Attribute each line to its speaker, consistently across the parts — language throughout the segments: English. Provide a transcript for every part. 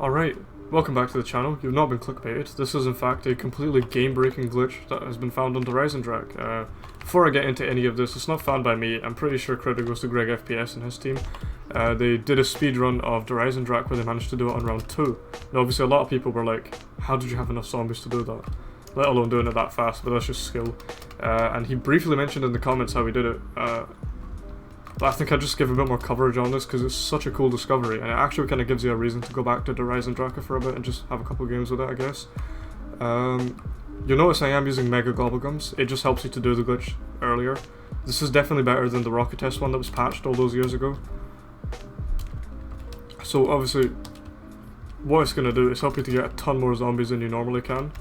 Speaker 1: Alright, welcome back to the channel. You've not been clickbaited. This is in fact a completely game-breaking glitch that has been found on the Eisendrache. Before I get into any of this, it's not found by me. I'm pretty sure credit goes to Greg FPS and his team. They did a speedrun of the Eisendrache where they managed to do it on round 2. And obviously a lot of people were like, how did you have enough zombies to do that? Let alone doing it that fast, but that's just skill. And he briefly mentioned in the comments how he did it. But I think I'd just give a bit more coverage on this because it's such a cool discovery, and it actually kind of gives you a reason to go back to the Eisendrache for a bit and just have a couple games with it, I guess. You'll notice I am using Mega Gobblegums. It just helps you to do the glitch earlier. This is definitely better than the Rocket Test one that was patched all those years ago. So obviously, what it's going to do is help you to get a ton more zombies than you normally can,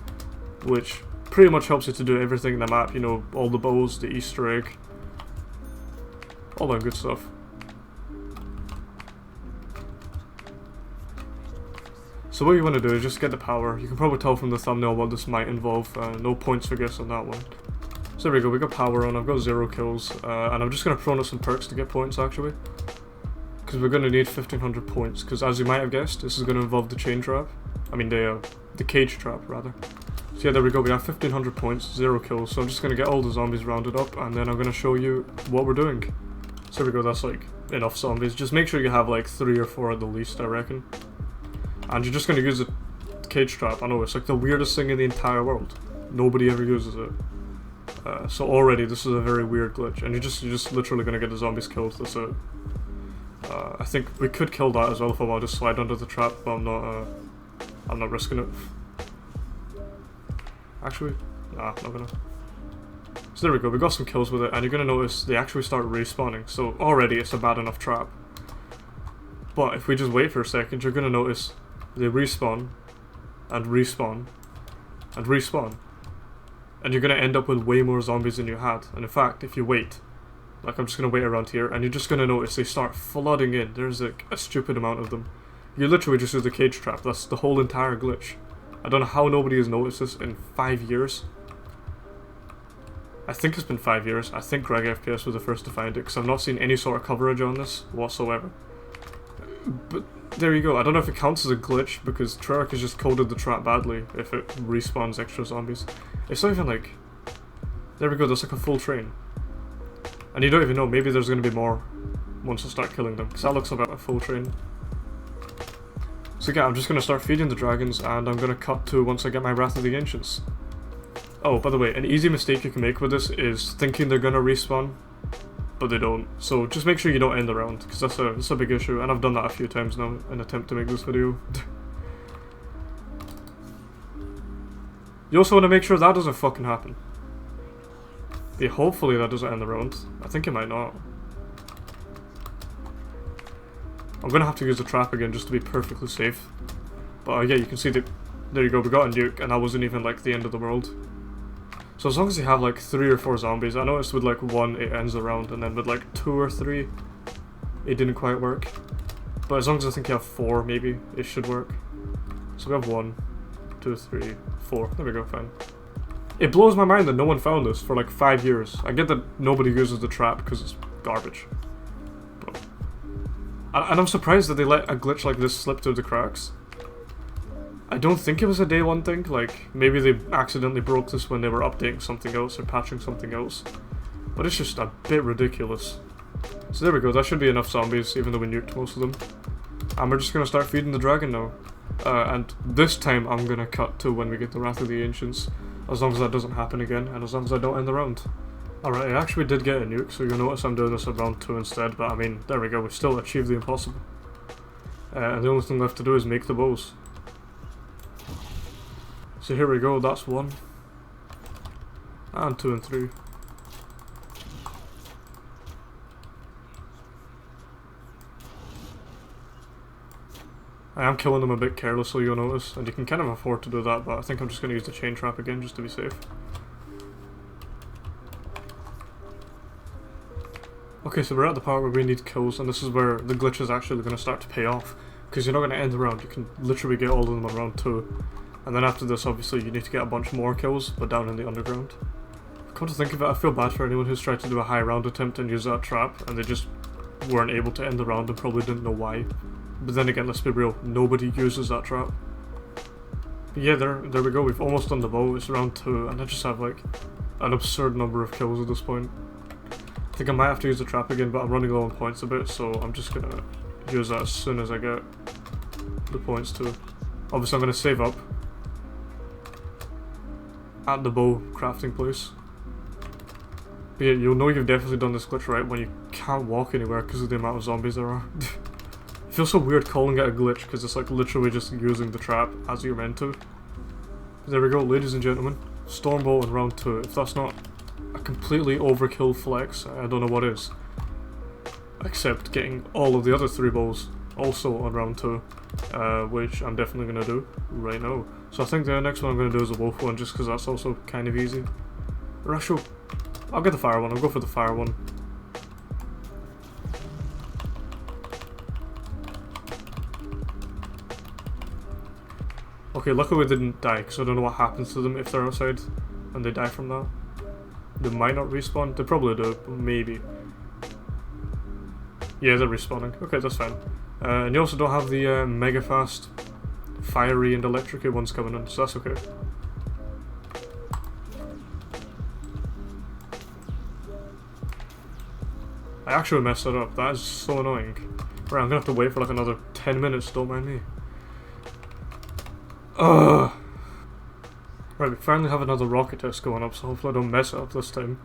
Speaker 1: which pretty much helps you to do everything in the map, you know, all the bows, the Easter egg, all that good stuff. So what you want to do is just get the power. You can probably tell from the thumbnail what this might involve. No points for guess on that one. So there we go, we got power on, I've got 0 kills, and I'm just going to throw in some perks to get points actually. Because we're going to need 1500 points, because as you might have guessed, this is going to involve the chain trap. I mean the cage trap rather. So yeah, there we go, we have 1500 points, 0 kills, so I'm just going to get all the zombies rounded up, and then I'm going to show you what we're doing. So there we go, that's like enough zombies. Just make sure you have like 3 or 4 at the least, I reckon. And you're just going to use the cage trap. I know, it's like the weirdest thing in the entire world. Nobody ever uses it. So already this is a very weird glitch, and you're just literally going to get the zombies killed, that's it. I think we could kill that as well if I want to slide under the trap, but I'm not risking it. Actually, nah, not gonna. So there we go, we got some kills with it, and you're going to notice they actually start respawning, so already it's a bad enough trap. But if we just wait for a second, you're going to notice they respawn, and respawn, and respawn. And you're going to end up with way more zombies than you had, and in fact, if you wait, like I'm just going to wait around here, and you're just going to notice they start flooding in. There's like a stupid amount of them. You literally just use the cage trap, that's the whole entire glitch. I don't know how nobody has noticed this in 5 years. I think it's been 5 years. I think Greg FPS was the first to find it, because I've not seen any sort of coverage on this whatsoever. But there you go. I don't know if it counts as a glitch, because Treyarch has just coded the trap badly if it respawns extra zombies. It's not even like... There we go, that's like a full train. And you don't even know, maybe there's going to be more once I start killing them, because that looks about a full train. So yeah, I'm just going to start feeding the dragons, and I'm going to cut to once I get my Wrath of the Ancients. Oh, by the way, an easy mistake you can make with this is thinking they're gonna respawn, but they don't. So just make sure you don't end the round, because that's a big issue, and I've done that a few times now in an attempt to make this video. You also want to make sure that doesn't fucking happen. Yeah, hopefully that doesn't end the round. I think it might not. I'm gonna have to use the trap again just to be perfectly safe. But yeah, you can see that. There you go, we got a nuke, and that wasn't even like the end of the world. So as long as you have like 3 or 4 zombies, I noticed with like 1 it ends the round, and then with like 2 or 3 it didn't quite work. But as long as I think you have 4 maybe, it should work. So we have 1, 2, 3, 4, there we go, fine. It blows my mind that no one found this for like 5 years. I get that nobody uses the trap because it's garbage. But, and I'm surprised that they let a glitch like this slip through the cracks. I don't think it was a day one thing, like maybe they accidentally broke this when they were updating something else or patching something else, but it's just a bit ridiculous. So there we go, that should be enough zombies even though we nuked most of them. And we're just going to start feeding the dragon now. And this time I'm going to cut to when we get the Wrath of the Ancients, as long as that doesn't happen again and as long as I don't end the round. Alright, I actually did get a nuke, so you'll notice I'm doing this at round 2 instead, but I mean, there we go, we still achieved the impossible. And the only thing left to do is make the bows. So here we go, that's 1. And 2 and 3. I am killing them a bit carelessly, you'll notice, and you can kind of afford to do that, but I think I'm just going to use the chain trap again just to be safe. Okay, so we're at the part where we need kills, and this is where the glitch is actually going to start to pay off, because you're not going to end the round, you can literally get all of them on round 2. And then after this, obviously, you need to get a bunch more kills, but down in the underground. Come to think of it, I feel bad for anyone who's tried to do a high round attempt and use that trap, and they just weren't able to end the round and probably didn't know why. But then again, let's be real, nobody uses that trap. But yeah, there we go, we've almost done the bow, it's round 2, and I just have like an absurd number of kills at this point. I think I might have to use the trap again, but I'm running low on points a bit, so I'm just gonna use that as soon as I get the points too. Obviously I'm gonna save up at the bow crafting place. But yeah, you'll know you've definitely done this glitch right when you can't walk anywhere because of the amount of zombies there are. It feels so weird calling it a glitch because it's like literally just using the trap as you're meant to. But there we go, ladies and gentlemen. Stormbolt in round 2. If that's not a completely overkill flex, I don't know what is. Except getting all of the other 3 bows also on round 2, which I'm definitely going to do right now. So I think the next one I'm going to do is a wolf one just because that's also kind of easy. Or actually, I'll get the fire one, I'll go for the fire one. Okay, luckily they didn't die, because I don't know what happens to them if they're outside and they die from that. They might not respawn, they probably do, but maybe. Yeah, they're respawning. Okay, that's fine. And you also don't have the mega fast, fiery and electric ones coming in, so that's okay. I actually messed that up, that is so annoying. Right, I'm gonna have to wait for like another 10 minutes, don't mind me. Ugh. Right, we finally have another rocket test going up, so hopefully I don't mess it up this time.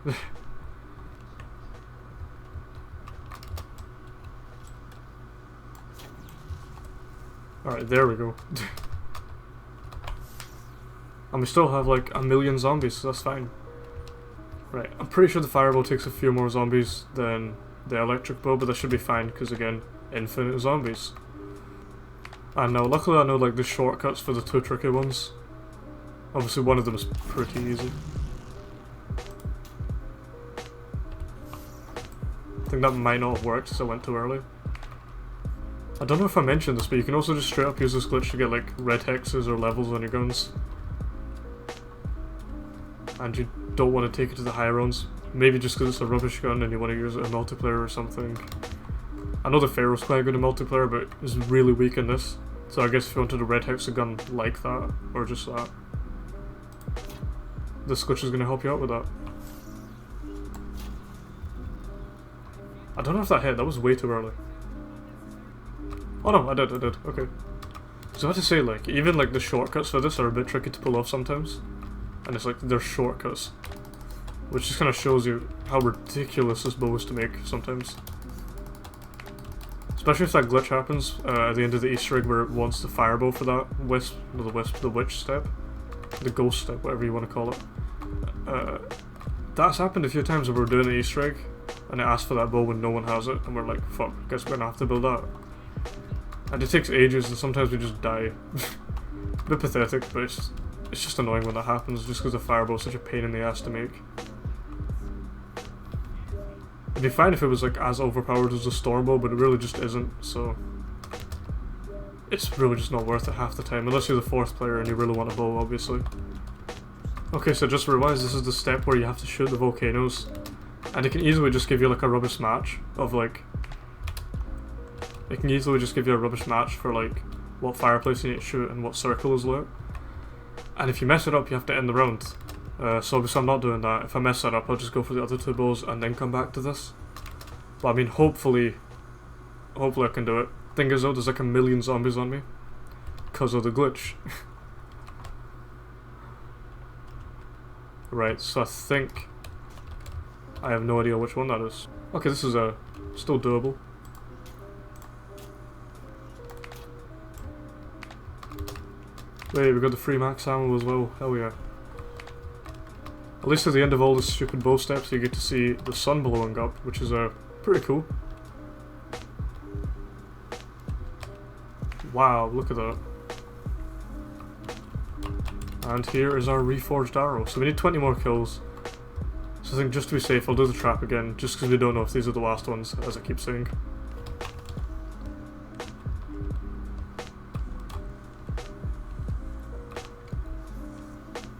Speaker 1: Alright, there we go. And we still have like a million zombies, so that's fine. Right, I'm pretty sure the fireball takes a few more zombies than the electric bow, but that should be fine, because again, infinite zombies. And now, luckily I know like the shortcuts for the 2 tricky ones. Obviously one of them is pretty easy. I think that might not have worked, so I went too early. I don't know if I mentioned this, but you can also just straight up use this glitch to get like red hexes or levels on your guns. And you don't want to take it to the higher rounds. Maybe just because it's a rubbish gun and you want to use it in multiplayer or something. I know the Pharaoh's quite good in multiplayer, but is really weak in this. So I guess if you wanted a red hex gun like that, or just that, this glitch is going to help you out with that. I don't know if that hit, that was way too early. Oh no, I did, okay. So I have to say, like, even like the shortcuts for this are a bit tricky to pull off sometimes. And it's like, they're shortcuts. Which just kind of shows you how ridiculous this bow is to make sometimes. Especially if that glitch happens at the end of the Easter egg where it wants the firebow for that the witch step. The ghost step, whatever you want to call it. That's happened a few times where we're doing an Easter egg and it asks for that bow when no one has it, and we're like, fuck, guess we're gonna have to build that. And it takes ages and sometimes we just die. A bit pathetic, but it's just annoying when that happens just because the fireball is such a pain in the ass to make. It'd be fine if it was like as overpowered as the Stormbow, but it really just isn't, so it's really just not worth it half the time, unless you're the 4th player and you really want a bow, obviously. Okay, so just realize this is the step where you have to shoot the volcanoes, and it can easily just give you like a rubbish match of like, it can easily just give you a rubbish match for like what fireplace you need to shoot and what circle is lit. And if you mess it up, you have to end the round. So obviously I'm not doing that. If I mess that up, I'll just go for the other 2 bows and then come back to this. But I mean, hopefully I can do it. Thing is though, there's like a million zombies on me because of the glitch. Right, so I think I have no idea which one that is. Okay, this is still doable. Wait, we got the free max ammo as well. Hell yeah. At least at the end of all the stupid bow steps, you get to see the sun blowing up, which is pretty cool. Wow, look at that. And here is our reforged arrow. So we need 20 more kills. So I think just to be safe, I'll do the trap again, just because we don't know if these are the last ones, as I keep saying.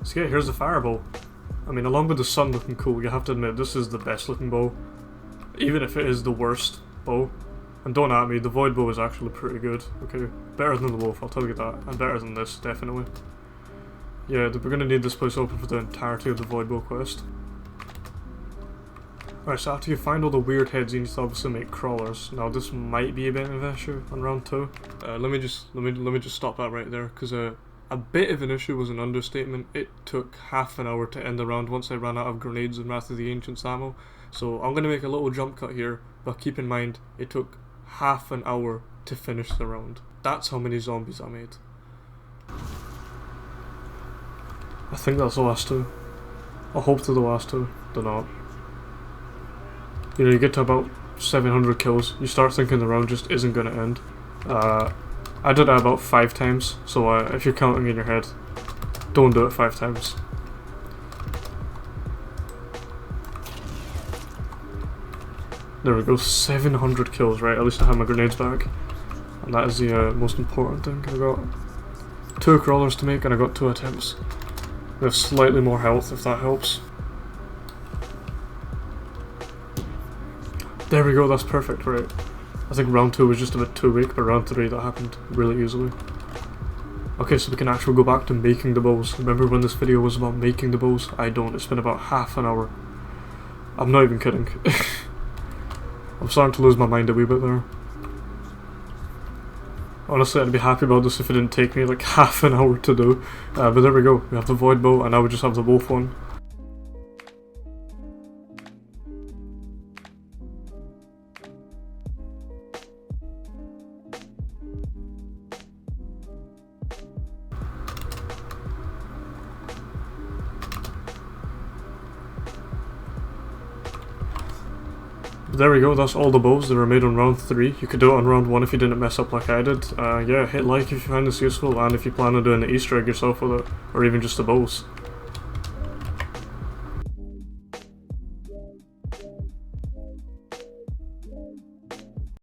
Speaker 1: So yeah, here's the fireball. I mean, along with the sun looking cool, you have to admit this is the best looking bow. Even if it is the worst bow. And don't at me, the void bow is actually pretty good. Okay, better than the wolf, I'll tell you that. And better than this, definitely. Yeah, we're gonna need this place open for the entirety of the void bow quest. Alright, so after you find all the weird heads, you need to obviously make crawlers. Now this might be a bit of an issue on round 2. Let me just stop that right there, because a bit of an issue was an understatement. It took half an hour to end the round once I ran out of grenades and Wrath of the Ancients ammo. So I'm gonna make a little jump cut here, but keep in mind it took half an hour to finish the round. That's how many zombies I made. I think that's the last 2. I hope they're the last 2. They're not. You know, you get to about 700 kills, you start thinking the round just isn't going to end. I did that about 5 times, so if you're counting in your head, don't do it 5 times. There we go, 700 kills, right? At least I have my grenades back. And that is the most important thing. I got 2 crawlers to make and I got 2 attempts. We have slightly more health if that helps. There we go, that's perfect, right? I think round 2 was just a bit too weak, but round 3 that happened really easily. Okay, so we can actually go back to making the bows. Remember when this video was about making the bows? I don't, it's been about half an hour. I'm not even kidding. I'm starting to lose my mind a wee bit there. Honestly, I'd be happy about this if it didn't take me like half an hour to do. But there we go, we have the void bow and now we just have the wolf one. There we go, that's all the bows that were made on round 3. You could do it on round 1 if you didn't mess up like I did. Yeah, hit like if you find this useful and if you plan on doing the Easter egg yourself with it, or even just the bows.